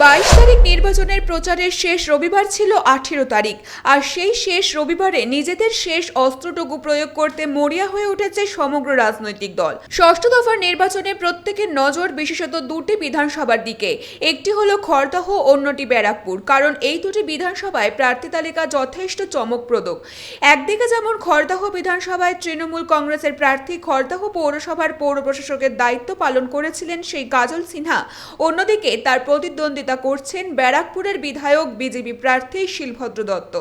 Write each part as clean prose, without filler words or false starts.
22 তারিখ নির্বাচনের প্রচারের শেষ রবিবার ছিল 18 তারিখ, আর সেই শেষ রবিবারে নিজেদের শেষ অস্ত্রটুকু প্রয়োগ করতে মরিয়া হয়ে উঠেছে সমগ্র রাজনৈতিক দল। ষষ্ঠ দফার নির্বাচনে প্রত্যেকের নজর বিশেষত দুটি বিধানসভার দিকে, একটি হলো খড়দহ, অন্যটি ব্যারাকপুর। কারণ এই দুটি বিধানসভায় প্রার্থী তালিকা যথেষ্ট চমকপ্রদ। একদিকে যেমন খড়দহ বিধানসভায় তৃণমূল কংগ্রেসের প্রার্থী খড়দহ পৌরসভার পৌর প্রশাসকের দায়িত্ব পালন করেছিলেন সেই কাজল সিনহা, অন্যদিকে তার প্রতিদ্বন্দ্বিতা করছেন ব্যারাকপুরের বিধায়ক বিজেপি প্রার্থী শিলভদ্র দত্ত।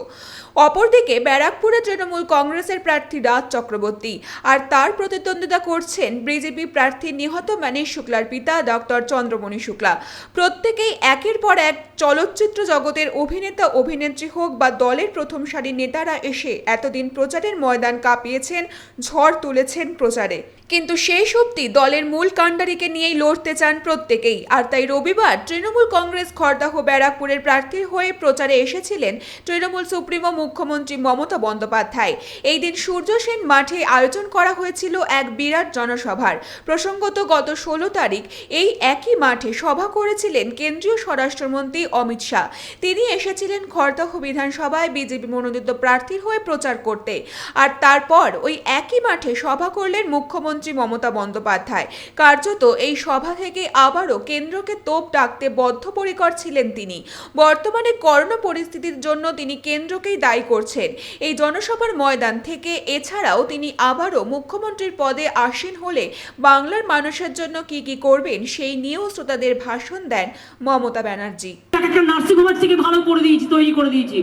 অপরদিকে ব্যারাকপুরে তৃণমূল কংগ্রেসের প্রার্থী রাজ চক্রবর্তী, আর তার প্রতিদ্বন্দ্বিতা করছেন বিজেপি প্রার্থী নিহত মানিশ শুক্লার পিতা ডক্টর চন্দ্রমণি শুক্লা। প্রত্যেকেই একের পর এক চলচ্চিত্র জগতের অভিনেতা অভিনেত্রী হোক বা দলের প্রথম সারির নেতারা এসে এতদিন প্রচারের ময়দান কাঁপিয়েছেন, ঝড় তুলেছেন প্রচারে। কিন্তু শেষ অবধি দলের মূল কাণ্ডারিকে নিয়েই লড়তে চান প্রত্যেকেই। আর তাই রবিবার তৃণমূল কংগ্রেস খড়দহ ব্যারাকপুরের প্রার্থীর হয়ে প্রচারে এসেছিলেন তৃণমূল সুপ্রিমো মুখ্যমন্ত্রী মমতা বন্দ্যোপাধ্যায়। এই দিন সূর্য সেন মাঠে আয়োজন করা হয়েছিল এক বিরাট জনসভার। প্রসঙ্গত গত 16 তারিখ এই একই মাঠে সভা করেছিলেন কেন্দ্রীয় স্বরাষ্ট্রমন্ত্রী অমিত শাহ। তিনি এসেছিলেন খড়দহ বিধানসভায় বিজেপি মনোনীত প্রার্থীর হয়ে প্রচার করতে। আর তারপর ওই একই মাঠে সভা করলেন মুখ্যমন্ত্রী মমতা বন্দ্যোপাধ্যায়। কার্যত এই সভা থেকে আবারও কেন্দ্রকে তোপ ডাকতে বদ্ধপরিকর ছিলেন তিনি। বর্তমানে করোনা পরিস্থিতির জন্য তিনি কেন্দ্রকেই দায়ী করছেন এই জনসভার ময়দান থেকে। এছাড়াও তিনি আবারও মুখ্যমন্ত্রীর পদে আসীন হলে বাংলার মানুষের জন্য কি কি করবেন সেই নিয়েও শ্রোতাদের ভাষণ দেন মমতা ব্যানার্জি। একটা নার্সিং হোম থেকে ভালো করে দিয়েছি, তৈরি করে দিয়েছি।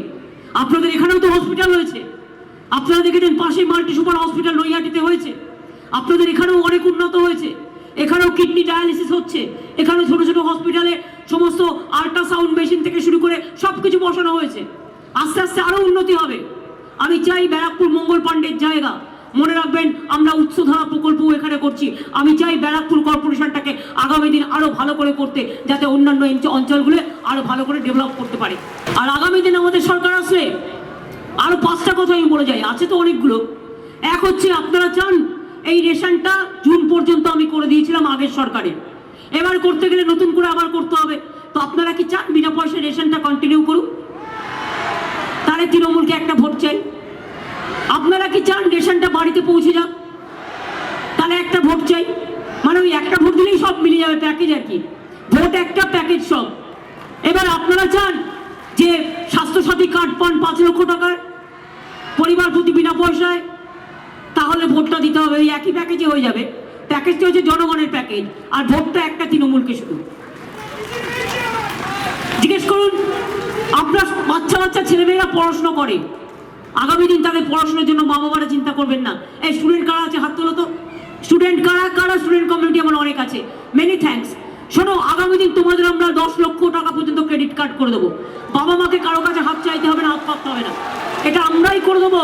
আপনাদের এখানেও তো হসপিটাল হয়েছে, আপনারা দেখেছেন পাশে মাল্টি সুপার হসপিটাল নৈহাটিতে হয়েছে। আপনাদের এখানেও অনেক উন্নত হয়েছে, এখানেও কিডনি ডায়ালিসিস হচ্ছে, এখানে ছোট ছোট হসপিটালে সমস্ত আল্ট্রাসাউন্ড মেশিন থেকে শুরু করে সবকিছু বসানো হয়েছে। আস্তে আস্তে আরো উন্নতি হবে। আমি চাই ব্যারাকপুর মঙ্গল পাণ্ডের জায়গা, মনে রাখবেন আমরা উৎসধারা প্রকল্প এখানে করছি। আমি চাই ব্যারাকপুর কর্পোরেশনটাকে আগামী দিন আরো ভালো করে করতে, যাতে অন্যান্য অঞ্চলগুলো আরো ভালো করে ডেভেলপ করতে পারে। আর আগামী দিন আমাদের সরকার আসলে আরো 5টা কথা আমি বলে যাই, আছে তো অনেকগুলো। এক হচ্ছে আপনারা চান এই রেশনটা জুন পর্যন্ত আমি করে দিয়েছিলাম আগের সরকারে, এবার করতে গেলে নতুন করে আবার করতে হবে। তো আপনারা কি চান বিনা পয়সায় রেশনটা কন্টিনিউ করুক? তাহলে তৃণমূলকে একটা ভোট চাই। আপনারা কি চান রেশনটা বাড়িতে পৌঁছে যাক? তাহলে একটা ভোট চাই। মানে ওই একটা ভোট দিলেই সব মিলে যাবে, প্যাকেজ আর কি, ভোট একটা প্যাকেজ সব। এবার আপনারা চান যে স্বাস্থ্যসাথী কার্ড পান 5 লক্ষ টাকার পরিবার প্রতি বিনা পয়সায়, তাহলে ভোটটা দিতে হবে ওই একই প্যাকেজে হয়ে যাবে। প্যাকেজটা হচ্ছে জনগণের প্যাকেজ, আর ভোটটা একটা তৃণমূলকে শুধু। জিজ্ঞেস করুন, আপনার বাচ্চা ছেলেমেয়েরা পড়াশোনা করে, আগামী দিন তাদের পড়াশোনার জন্য মা বাবারা চিন্তা করবেন না। এই স্টুডেন্ট কারা আছে হাত তোলো তো, স্টুডেন্ট কারা স্টুডেন্ট কমিউনিটি আমার অনেক আছে, মেনি থ্যাঙ্কস। শোনো, আগামী দিন তোমাদের আমরা 10 লক্ষ টাকা পর্যন্ত ক্রেডিট কার্ড করে দেবো। বাবা মাকে কারো কাছে হাত চাইতে হবে না, হাত পাততে হবে না, এটা আমরাই করে দেবো।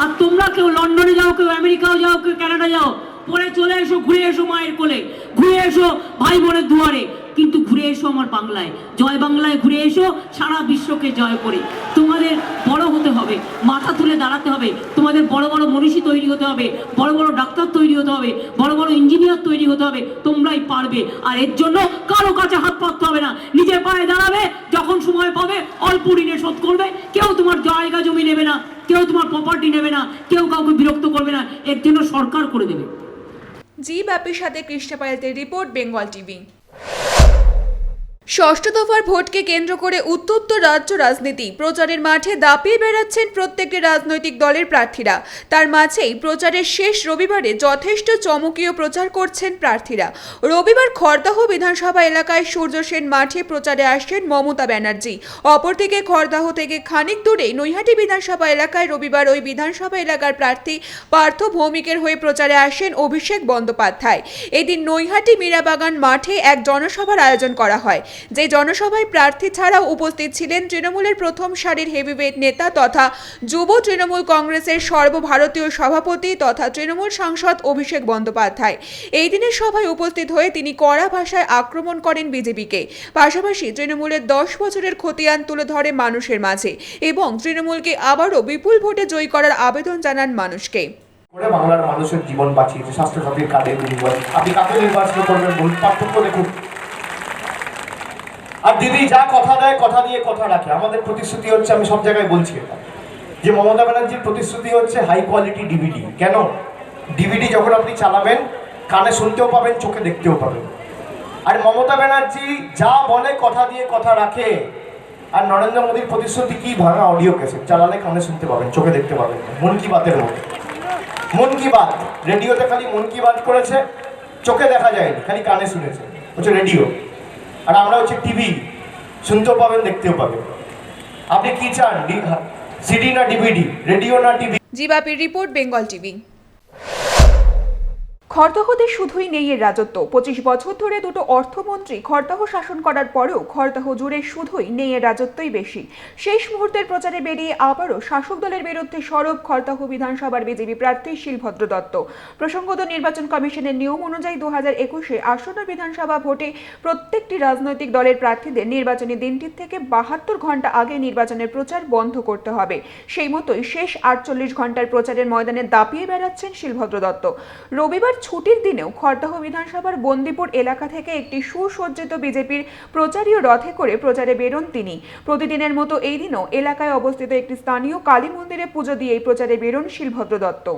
আর তোমরা কেউ লন্ডনে যাও, কেউ আমেরিকাও যাও, কেউ কানাডা যাও, পরে চলে এসো, ঘুরে এসো মায়ের কোলে, ঘুরে এসো ভাই বোনের দুয়ারে, কিন্তু ঘুরে এসো আমার বাংলায়, জয় বাংলায় ঘুরে এসো, সারা বিশ্বকে জয় করে। তোমাদের বড় হতে হবে, মাথা তুলে দাঁড়াতে হবে, তোমাদের বড় বড় মনীষী তৈরি হতে হবে, বড় বড় ডাক্তার তৈরি হতে হবে, বড় বড় ইঞ্জিনিয়ার তৈরি হতে হবে। তোমরাই পারবে, আর এর জন্য কারো কাছে হাত পাততে হবে না। নিজের পায়ে দাঁড়াবে, যখন সময় পাবে অল্প ঋণে শোধ করবে। কেউ তোমার জায়গা জমি নেবে না, কেউ তোমার প্রপার্টি নেবে না, কেউ কাউকে বিরক্ত করবে না, এর জন্য সরকার করে দেবে। জি বাপির সাথে কৃষ্ণা পায়েলের রিপোর্ট, বেঙ্গল টিভি। ষষ্ঠ দফার ভোটকে কেন্দ্র করে উত্তপ্ত রাজ্য রাজনীতি। প্রচারের মাঠে দাপিয়ে বেড়াচ্ছেন প্রত্যেকটি রাজনৈতিক দলের প্রার্থীরা। তার মাঝেই প্রচারের শেষ রবিবারে যথেষ্ট চমকীয় প্রচার করছেন প্রার্থীরা। রবিবার খড়দহ বিধানসভা এলাকায় সূর্য সেন মাঠে প্রচারে আসছেন মমতা ব্যানার্জি। অপরদিকে খড়দহ থেকে খানিক দূরে নৈহাটি বিধানসভা এলাকায় রবিবার ওই বিধানসভা এলাকার প্রার্থী পার্থ ভৌমিকের হয়ে প্রচারে আসেন অভিষেক বন্দ্যোপাধ্যায়। এদিন নৈহাটি মীরাবাগান মাঠে এক জনসভার আয়োজন করা হয়, যে জনসভায় প্রার্থী ছাড়াও উপস্থিত ছিলেন তৃণমূলের প্রথম সারির হেভিওয়েট নেতা তথা যুব তৃণমূল কংগ্রেসের সর্বভারতীয় সভাপতি তথা তৃণমূল সাংসদ অভিষেক বন্দ্যোপাধ্যায়। এই দিনের সভায় উপস্থিত হয়ে তিনি কড়া ভাষায় আক্রমণ করেন বিজেপিকে। পাশাপাশি তৃণমূলের 10 বছরের খতিয়ান তুলে ধরে মানুষের মাঝে এবং তৃণমূলকে আবারও বিপুল ভোটে জয়ী করার আবেদন জানান মানুষকে। বাংলার মানুষের জীবন বাঁচিয়েছে স্বাস্থ্যসাথীর কার্ডের বিনিময়ে। আপনি কাকে নির্বাচন করবেন বলুন, পার্থক্য দেখুন। আর দিদি যা কথা দেয় কথা দিয়ে কথা রাখে। আমাদের প্রতিশ্রুতি হচ্ছে, আমি সব জায়গায় বলছি এটা, যে মমতা ব্যানার্জির প্রতিশ্রুতি হচ্ছে হাই কোয়ালিটি ডিভিডি। কেন? ডিভিডি যখন আপনি চালাবেন কানে শুনতেও পাবেন, চোখে দেখতেও পাবেন। আর মমতা ব্যানার্জি যা বলে কথা দিয়ে কথা রাখে। আর নরেন্দ্র মোদীর প্রতিশ্রুতি কি? ভাঙা অডিও ক্যাসেট চালালে কানে শুনতে পাবেন, চোখে দেখতে পাবেন। মন কি বাতের মতো। মন কি বাত রেডিওতে খালি মন কি বাত করেছে, চোখে দেখা যায়নি, খালি কানে শুনেছে, হচ্ছে রেডিও। আর আমরা হচ্ছে টিভি, শুনতেও পাবেন, দেখতেও পাবেন। আপনি কি চান? সিডি না ডিভিডি, রেডিও না টিভি? জিবাপির রিপোর্ট, বেঙ্গল টিভি। খড়দহতে শুধুই নেই এর রাজত্ব। 25 বছর ধরে দুটো অর্থমন্ত্রী খড়দহ শাসন করার পরেও খড়দহ জুড়ে শুধুই নেই এর রাজত্বই বেশি। শেষ মুহূর্তের প্রচারে বেরিয়ে আবারও শাসক দলের বিরুদ্ধে সরব খড়দহ বিধানসভার বিজেপি প্রার্থী শিলভদ্র দত্ত। প্রসঙ্গত, নির্বাচন কমিশনের নিয়ম অনুযায়ী 2021-এ আসন্ন বিধানসভা ভোটে প্রত্যেকটি রাজনৈতিক দলের প্রার্থীদের নির্বাচনী দিনটির থেকে 72 ঘন্টা আগে নির্বাচনের প্রচার বন্ধ করতে হবে। সেই মতোই শেষ 48 ঘন্টার প্রচারের ময়দানে দাপিয়ে বেড়াচ্ছেন শিলভদ্র দত্ত। রবিবার ছুটির দিনেও খড়দহ বিধানসভার বন্দিপুর এলাকা থেকে একটি সুসজ্জিত বিজেপির প্রচারীয় রথে করে প্রচারে বেরোন তিনি। প্রতিদিনের মতো এই দিনও এলাকায় অবস্থিত একটি স্থানীয় কালী মন্দিরে পুজো দিয়ে এই প্রচারে বেরোন শিলভদ্র দত্ত।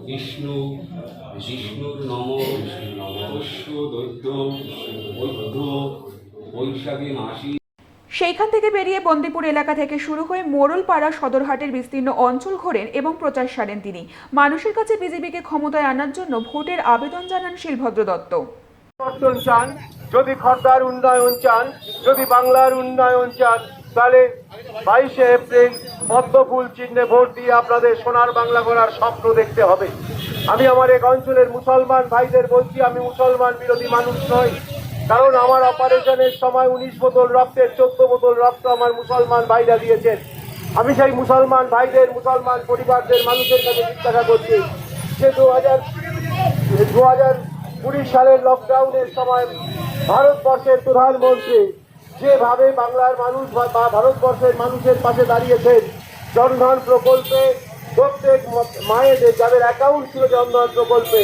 বিষ্ণু বিষ্ণুর নম বৈশ্য দৈত্য বৈদ্ধ বৈশাখী মাসি। সেইখান থেকে বেরিয়ে বন্দিপুর এলাকা থেকে শুরু হয়ে মোড়লপাড়া সদরহাটের বিস্তীর্ণ অঞ্চল ঘোরেন এবং প্রচার সারেন তিনি। মানুষের কাছে বিজেপিকে ক্ষমতায় আনার জন্য ভোটের আবেদন জানান শিলভদ্র দত্ত। পরিবর্তন চান, যদি খড়দার উন্নয়ন চান, যদি বাংলার উন্নয়ন চান, তাহলে 22শে এপ্রিল পদ্মফুল চিহ্নে ভোট দিয়ে আপনাদের সোনার বাংলা করার স্বপ্ন দেখতে হবে। আমি আমার এক অঞ্চলের মুসলমান ভাইদের বলছি, আমি মুসলমান বিরোধী মানুষ নই, কারণ আমার অপারেশনের সময় 19 বোতল রক্তের 14 বোতল রক্ত আমার মুসলমান ভাইরা দিয়েছেন। আমি সেই মুসলমান ভাইদের, মুসলমান পরিবারদের মানুষের কাছে জিজ্ঞাসা করছি যে 2020 সালের লকডাউনের সময় ভারতবর্ষের প্রধানমন্ত্রী যেভাবে বাংলার মানুষ বা ভারতবর্ষের মানুষের পাশে দাঁড়িয়েছেন, জনধন প্রকল্পে প্রত্যেক মায়েদের যাদের অ্যাকাউন্ট ছিল জনধন প্রকল্পে,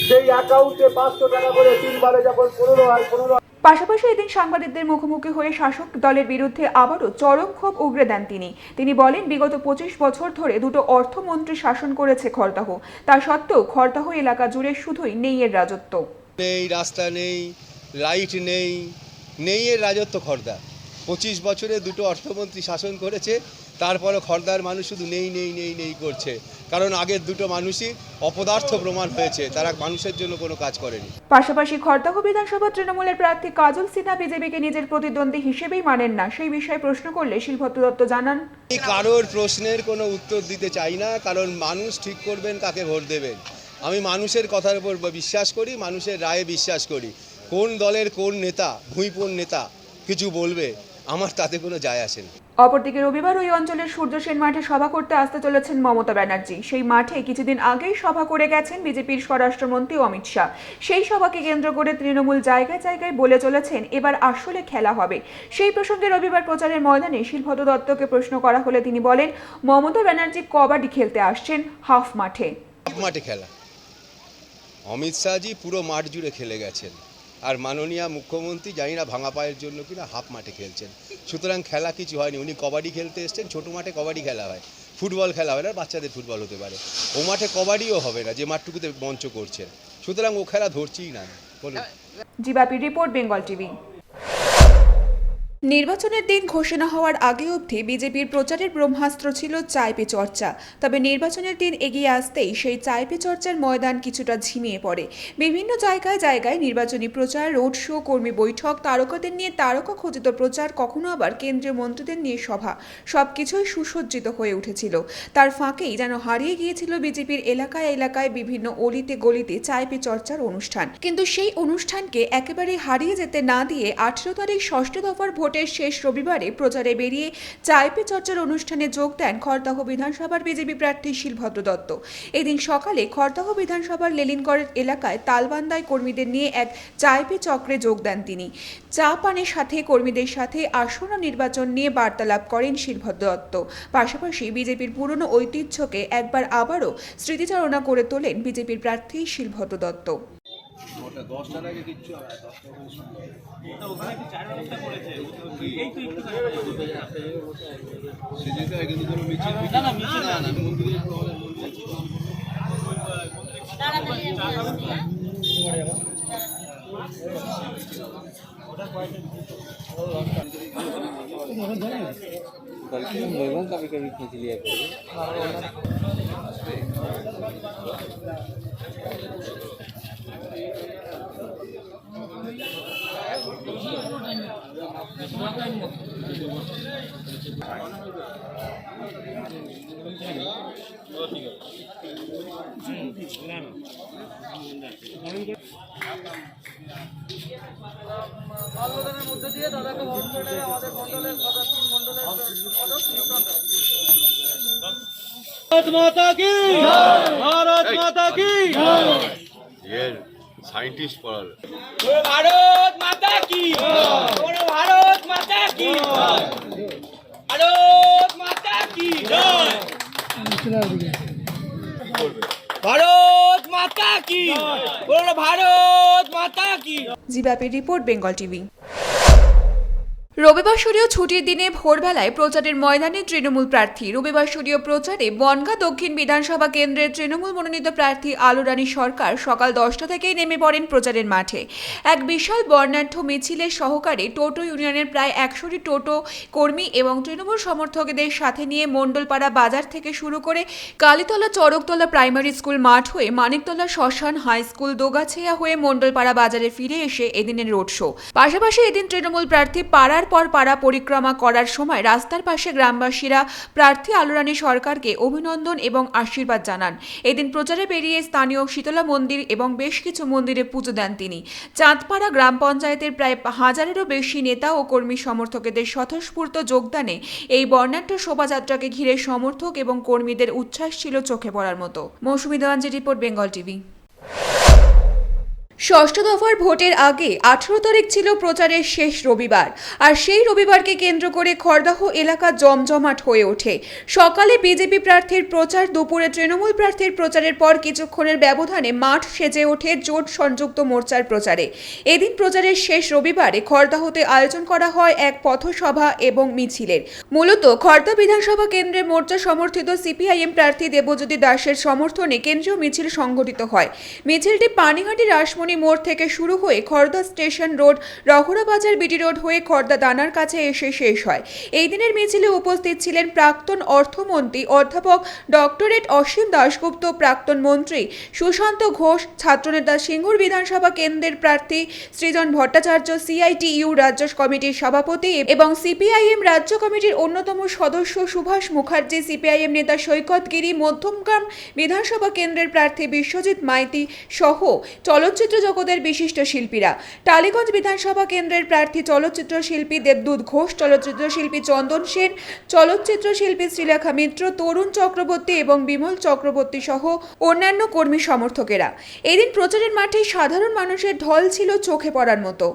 সেই অ্যাকাউন্টে 500 টাকা করে 3 বারে যখন 15 পাশাপাশি এদিন সাংবাদিকদের মুখোমুখি হয়ে শাসক দলের বিরুদ্ধে আবারও চরম ক্ষোভ উগরে দেন তিনি বলেন, বিগত 25 বছর ধরে দুটো অর্থমন্ত্রী শাসন করেছে খড়দহ, তা সত্ত্বেও খড়দহ এলাকা জুড়ে শুধুই নেই এর রাজত্ব। নেই রাস্তা, নেই লাইট, নেই এর রাজত্ব খড়দা। 25 বছরে দুটো অর্থমন্ত্রী শাসন করেছে, তারপরে খড়দার মানুষ শুধু নেই করছে, কারণ আগের দুটো মানুষই অপদার্থ প্রমাণ হয়েছে, তারা মানুষের জন্য কোনো কাজ করেনি। পাশাপাশি খড়দহ বিধানসভা তৃণমূলের প্রার্থী কাজল সিনহা বিজেপিকে নিজের প্রতিদ্বন্দ্বী হিসেবেই মানেন না। সেই বিষয়ে প্রশ্ন করলে শিলভদ্র দত্ত জানান, কারোর প্রশ্নের কোনো উত্তর দিতে চাই না, কারণ মানুষ ঠিক করবেন কাকে ভোট দেবেন। আমি মানুষের কথার উপর বিশ্বাস করি, মানুষের রায়ে বিশ্বাস করি। কোন দলের কোন নেতা, ভুঁইপোন নেতা কিছু বলবে, আমার তাতে কোনো যায় আসে না। অপরদিকে রবিবার ওই অঞ্চলের সূর্য সেন মাঠে সভা করতে আসতে চলেছেন মমতা ব্যানার্জি। সেই মাঠে কিছুদিন আগেই সভা করে গেছেন বিজেপির স্বরাষ্ট্রমন্ত্রী অমিত শাহ। সেই সভাকে কেন্দ্র করে তৃণমূল জায়গায় জায়গায় বলে চলেছেন এবার আসলে খেলা হবে। সেই প্রসঙ্গে রবিবার প্রচারের ময়দানে শিলভদ্র দত্তকে প্রশ্ন করা হলে তিনি বলেন, মমতা ব্যানার্জি কবাডি খেলতে আসছেন হাফ মাঠে। হাফ মাঠে খেলা, অমিত শাহজি পুরো মাঠ জুড়ে খেলে গেছেন, আর মাননীয় মুখ্যমন্ত্রী জানি না ভাঙা পায়ের জন্য কিনা হাফ মাঠে খেলছেন। সুতরাং খেলা কিছু হয়নি, উনি কবাডি খেলতে এসছেন। ছোটো মাঠে কবাডি খেলা হয়, ফুটবল খেলা হয় না, বাচ্চাদের ফুটবল হতে পারে। ও মাঠে কবাডিও হবে না যে মাঠটুকুতে মঞ্চ করছেন, সুতরাং ও খেলা ধরছেই না। বলুন। জিবাপি রিপোর্ট, বেঙ্গল টিভি। নির্বাচনের দিন ঘোষণা হওয়ার আগে অবধি বিজেপির প্রচারের ব্রহ্মাস্ত্র ছিল চায় পে চর্চা। তবে নির্বাচনের দিন এগিয়ে আসতেই সেই চায় পে চর্চার ময়দান কিছুটা ঝিমিয়ে পড়ে। বিভিন্ন জায়গায় জায়গায় নির্বাচনী প্রচার, রোড শো, কর্মী বৈঠক, তারকাদের নিয়ে তারকা খচিত প্রচার, কখনো আবার কেন্দ্রীয় মন্ত্রীদের নিয়ে সভা, সবকিছুই সুসজ্জিত হয়ে উঠেছিল। তার ফাঁকেই যেন হারিয়ে গিয়েছিল বিজেপির এলাকায় এলাকায় বিভিন্ন অলিতে গলিতে চায় পে চর্চার অনুষ্ঠান। কিন্তু সেই অনুষ্ঠানকে একেবারে হারিয়ে যেতে না দিয়ে 18 তারিখ ষষ্ঠ দফার ভোটের শেষ রবিবারে প্রচারে বেরিয়ে চায় পে চর্চার অনুষ্ঠানে যোগ দেন খড়দহ বিধানসভার বিজেপি প্রার্থী শিলভদ্র দত্ত। এদিন সকালে খড়দহ বিধানসভার লেলিনগড় এলাকায় তালবান্দায় কর্মীদের নিয়ে এক চায় পে চক্রে যোগ দেন তিনি। চা পানের সাথে কর্মীদের সাথে আসন্ন নির্বাচন নিয়ে বার্তালাপ করেন শিলভদ্র দত্ত। পাশাপাশি বিজেপির পুরনো ঐতিহ্যকে একবার আবারও স্মৃতিচারণা করে তোলেন বিজেপির প্রার্থী শিলভদ্র দত্ত। कभी कभी खींच लिया करिए। भारत माता की भारत माता की সায়েন্টিস্ট পড়ালো। भारत माता की भारत माता की भारत माता की भारत माता की भारत माता की। জিবাপি রিপোর্ট, বেঙ্গল টিভি। রবিবাসরীয় ছুটির দিনে ভোরবেলায় প্রচারের ময়দানে তৃণমূল প্রার্থী। রবিবাসরীয় প্রচারে বনগাঁ দক্ষিণ বিধানসভা কেন্দ্রের তৃণমূল মনোনীত প্রার্থী আলোরানী সরকার সকাল 10টা থেকেই নেমে পড়েন প্রচারের মাঠে। এক বিশাল বর্ণাঢ্য মিছিলের সহকারে টোটো ইউনিয়নের প্রায় 100টি টোটো কর্মী এবং তৃণমূল সমর্থকদের সাথে নিয়ে মণ্ডলপাড়া বাজার থেকে শুরু করে কালীতলা চড়কতলা প্রাইমারি স্কুল মাঠ হয়ে মানিকতলা শ্মশান হাই স্কুল দোগাছিয়া হয়ে মণ্ডলপাড়া বাজারে ফিরে এসে এদিনের রোড শো। পাশাপাশি এদিন তৃণমূল প্রার্থী পাড়ার পর পাড়া পরিক্রমা করার সময় রাস্তার পাশে গ্রামবাসীরা প্রার্থী আলোরানী সরকারকে অভিনন্দন এবং আশীর্বাদ জানান। এদিন প্রচারে বেরিয়ে স্থানীয় শীতলা মন্দির এবং বেশ কিছু মন্দিরে পুজো দেন তিনি। চাঁদপাড়া গ্রাম পঞ্চায়েতের প্রায় 1000-এরও বেশি নেতা ও কর্মী সমর্থকদের স্বতঃস্ফূর্ত যোগদানে এই বর্ণাঢ্য শোভাযাত্রাকে ঘিরে সমর্থক এবং কর্মীদের উচ্ছ্বাস ছিল চোখে পড়ার মতো। মৌসুমী দেওয়ানজি রিপোর্ট, বেঙ্গল টিভি। ষষ্ঠ দফার ভোটের আগে 18 তারিখ ছিল প্রচারের শেষ রবিবার, আর সেই রবিবারকে কেন্দ্র করে খড়দহ এলাকা জমজমাট হয়ে ওঠে। সকালে বিজেপি প্রার্থীর প্রচার, দুপুরে তৃণমূল প্রার্থীর প্রচারের পর কিছুক্ষণের ব্যবধানে মাঠ সেজে ওঠে জোট সংযুক্ত মোর্চার প্রচারে। এদিন প্রচারের শেষ রবিবারে খড়দহতে আয়োজন করা হয় এক পথসভা এবং মিছিলের। মূলত খড়দা বিধানসভা কেন্দ্রের মোর্চা সমর্থিত সিপিআইএম প্রার্থী দেবজ্যোতি দাসের সমর্থনে কেন্দ্রীয় মিছিল সংগঠিত হয়। মিছিলটি পানিহাটি রাসমণি মোড় থেকে শুরু হয়ে খড়দা স্টেশন রোড, রঘুরা বাজার বিটি রোড হয়ে খড়দা দানার কাছে এসে শেষ হয়। এই দিনের মিছিলে উপস্থিত ছিলেন প্রাক্তন অর্থমন্ত্রী অধ্যাপক ডক্টরেট অসীম দাশগুপ্ত, প্রাক্তন মন্ত্রী সুশান্ত ঘোষ, ছাত্রনেতা সিঙ্গুর বিধানসভা কেন্দ্রের প্রার্থী সৃজন ভট্টাচার্য, সিআইটিইউ রাজ্য কমিটির সভাপতি এবং সিপিআইএম রাজ্য কমিটির অন্যতম সদস্য সুভাষ মুখার্জি, সিপিআইএম নেতা সৈকত গিরি, মধ্যমগ্রাম বিধানসভা কেন্দ্রের প্রার্থী বিশ্বজিৎ মাইতি সহ চলচ্চিত্র জগতের বিশিষ্ট শিল্পীরা। টালিগঞ্জ বিধানসভা কেন্দ্রের প্রার্থী চলচ্চিত্র শিল্পী দেবদূত ঘোষ, চলচ্চিত্র শিল্পী চন্দন সেন, চলচ্চিত্র শিল্পী শ্রীলেখা মিত্র, তরুণ চক্রবর্তী এবং বিমল চক্রবর্তী সহ অন্যান্য কর্মী সমর্থকেরা। এদিন প্রচারের মাঠে সাধারণ মানুষের ঢল ছিল চোখে পড়ার মতো।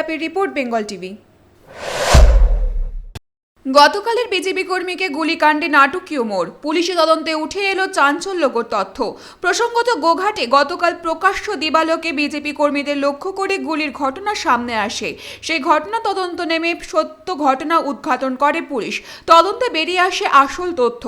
বাপির রিপোর্ট, বেঙ্গল টিভি। গতকালের বিজেপি কর্মীকে গুলিকাণ্ডে নাটকীয় মোড়, পুলিশি তদন্তে উঠে এলো চাঞ্চল্যকর তথ্য। প্রসঙ্গত, গোঘাটে গতকাল প্রকাশ্য দিবালোকে বিজেপি কর্মীদের লক্ষ্য করে গুলির ঘটনা সামনে আসে। সেই ঘটনা তদন্ত নেমে সত্য ঘটনা উদ্ঘাটন করে পুলিশ। তদন্তে বেরিয়ে আসে আসল তথ্য।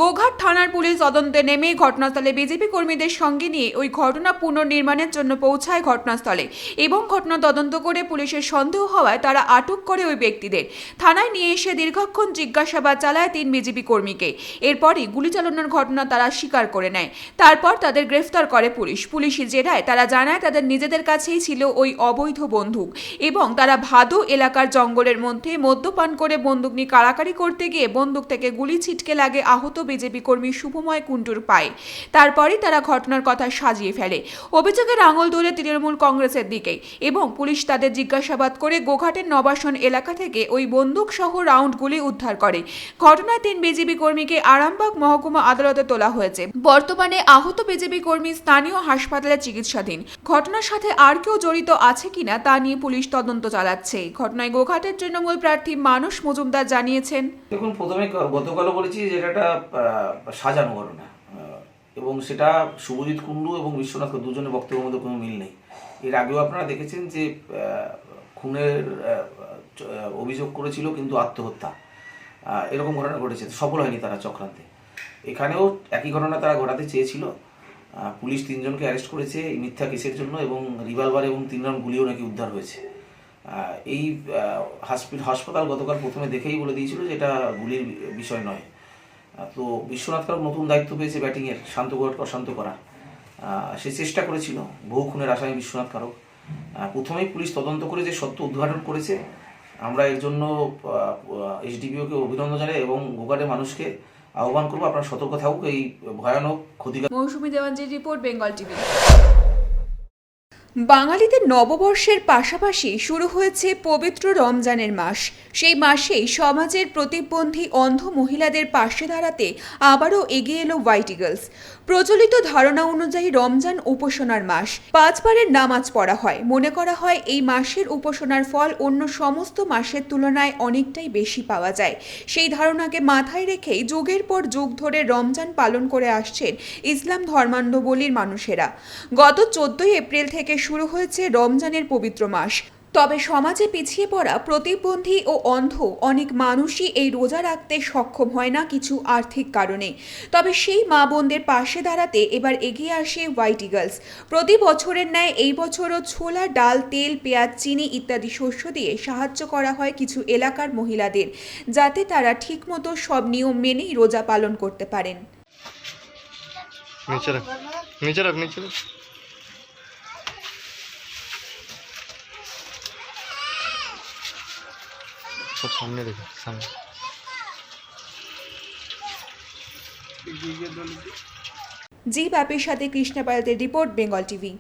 গোঘাট থানার পুলিশ তদন্তে নেমে ঘটনাস্থলে বিজেপি কর্মীদের সঙ্গে নিয়ে ওই ঘটনা পুনর্নির্মাণের জন্য পৌঁছায় ঘটনাস্থলে এবং ঘটনা তদন্ত করে পুলিশের সন্দেহ হওয়ায় তারা আটক করে ওই ব্যক্তিদের। থানায় নিয়ে এসে দীর্ঘক্ষণ জিজ্ঞাসাবাদ চালায় 3 বিজেপি কর্মীকে। এরপরই গুলি চালানোর ঘটনা তারা স্বীকার করে নেয়। তারপর তাদের গ্রেফতার করে পুলিশ। পুলিশি জেরায় তারা জানায় তাদের নিজেদের কাছেই ছিল ওই অবৈধ বন্দুক এবং তারা ভাদো এলাকার জঙ্গলের মধ্যে মদ্যপান করে বন্দুক নিয়ে কাড়াকাড়ি করতে গিয়ে বন্দুক থেকে গুলি ছিটকে লাগে আহত বিজেপি কর্মী শুভময় কুণ্ডুর পায়ে। তারপরই তারা ঘটনার কথা সাজিয়ে ফেলে। অভিযোগের আঙুল তুলে তৃণমূল কংগ্রেসের দিকে এবং পুলিশ তাদের জিজ্ঞাসাবাদ করে গোঘাটের নবাসন এলাকা থেকে ওই বন্দুক সহ রাউন্ড গুলি উদ্ধার করে। ঘটনায় 3 বিজেপি কর্মীকে আরামবাগ মহকুমা আদালতে তোলা হয়েছে। বর্তমানে আহত বিজেপি কর্মী স্থানীয় হাসপাতালে চিকিৎসাধীন। ঘটনার সাথে আর কেউ জড়িত আছে কিনা তা নিয়ে পুলিশ তদন্ত চালাচ্ছে। ঘটনায় গোঘাটের তৃণমূল প্রার্থী মানস মজুমদার জানিয়েছেন, দেখুন, প্রথমে গতকালও বলেছি যে এটা একটা সাজানো ঘটনা এবং সেটা শুভজিৎ কুণ্ডু এবং বিশ্বনাথ দুজনের বক্তব্যের মধ্যে কোনো মিল নেই। এর আগেও আপনারা দেখেছেন যে খুনের অভিযোগ করেছিল কিন্তু আত্মহত্যা, এরকম ঘটনা ঘটেছে, সফল হয়নি তারা চক্রান্তে। এখানেও একই ঘটনা তারা ঘটাতে চেয়েছিল। পুলিশ 3 জনকে অ্যারেস্ট করেছে এই মিথ্যা কেসের জন্য এবং রিভলভার এবং 3 রাউন্ড গুলিও নাকি উদ্ধার হয়েছে। এই হাসপাতাল গতকাল প্রথমে দেখেই বলে দিয়েছিল যে এটা গুলির বিষয় নয়। তো বিশ্বনাথ কারক নতুন দায়িত্ব পেয়েছে ব্যাটিংয়ের, শান্ত অশান্ত করা। সে চেষ্টা করেছিল, বহু খুনের আসামি বিশ্বনাথ কারক। প্রথমেই পুলিশ তদন্ত করে যে সত্য উদ্ঘাটন করেছে, আমরা এর জন্য এসডিপিওকে অভিনন্দন জানাই এবং গোঘাটের মানুষকে আহ্বান করবো আপনারা সতর্ক থাকুক এই ভয়ানক ক্ষতিকর। মৌসুমী দেওয়ানজির রিপোর্ট, বেঙ্গল টিভি। বাঙালিদের নববর্ষের পাশাপাশি শুরু হয়েছে পবিত্র রমজানের মাস। সেই মাসেই সমাজের প্রতিবন্ধী অন্ধ মহিলাদের পাশে দাঁড়াতে আবারও এগিয়ে এলো হোয়াইট ইগলস। প্রচলিত ধারণা অনুযায়ী রমজান উপাসনার মাস। 5 বারের নামাজ পড়া হয়। মনে করা হয় এই মাসের উপাসনার ফল অন্য সমস্ত মাসের তুলনায় অনেকটাই বেশি পাওয়া যায়। সেই ধারণাকে মাথায় রেখেই যুগের পর যুগ ধরে রমজান পালন করে আসছেন ইসলাম ধর্মাবলম্বীর মানুষেরা। গত 14 এপ্রিল থেকে শুরু হয়েছে রমজানের পবিত্র মাস। তবে সমাজে পিছিয়ে পড়া প্রতিবন্ধী ও অন্ধ অনেক মানুষই এই রোজা রাখতে সক্ষম হয় না কিছু আর্থিক কারণে। তবে সেই মা বোনদের পাশে দাঁড়াতে এবার এগিয়ে আসে হোয়াইট ইগলস। প্রতি বছরের ন্যায় এই বছরও ছোলা, ডাল, তেল, পেঁয়াজ, চিনি ইত্যাদি শস্য দিয়ে সাহায্য করা হয় কিছু এলাকার মহিলাদের, যাতে তারা ঠিকমতো সব নিয়ম মেনেই রোজা পালন করতে পারেন। সামনে দেখো, সামনে। জি বাপির সাথে কৃষ্ণা পায়ালদের রিপোর্ট, বেঙ্গল টিভি।